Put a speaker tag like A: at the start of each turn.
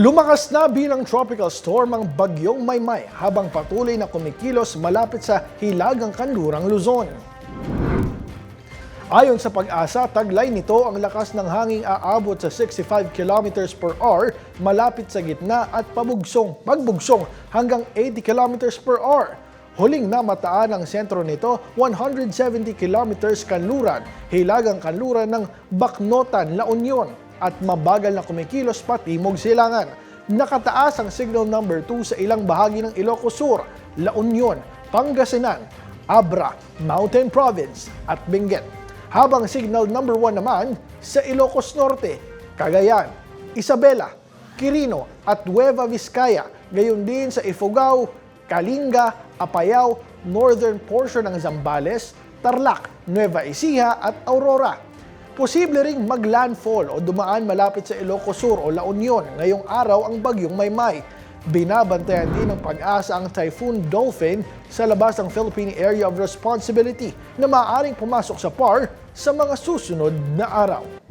A: Lumakas na bilang tropical storm ang bagyong Maymay habang patuloy na kumikilos malapit sa hilagang kanlurang Luzon. Ayon sa Pag-asa, taglay nito ang lakas ng hanging aabot sa 65 km per hour malapit sa gitna at pagbugsong hanggang 80 km per hour. Huling namataan ang sentro nito 170 km kanluran, hilagang kanluran ng Bacnotan, La Union at mabagal na kumikilos pa timog silangan. Nakataas ang signal number 2 sa ilang bahagi ng Ilocos Sur, La Union, Pangasinan, Abra, Mountain Province at Benguet. Habang signal number 1 naman sa Ilocos Norte, Cagayan, Isabela, Quirino at Nueva Vizcaya, gayon din sa Ifugao, Kalinga, Apayao, northern portion ng Zambales, Tarlac, Nueva Ecija at Aurora. Posible ring maglandfall o dumaan malapit sa Ilocos Sur o La Union ngayong araw ang bagyong Maymay. Binabantayan din ng Pag-asa ang Typhoon Dolphin sa labas ng Philippine Area of Responsibility na maaaring pumasok sa PAR sa mga susunod na araw.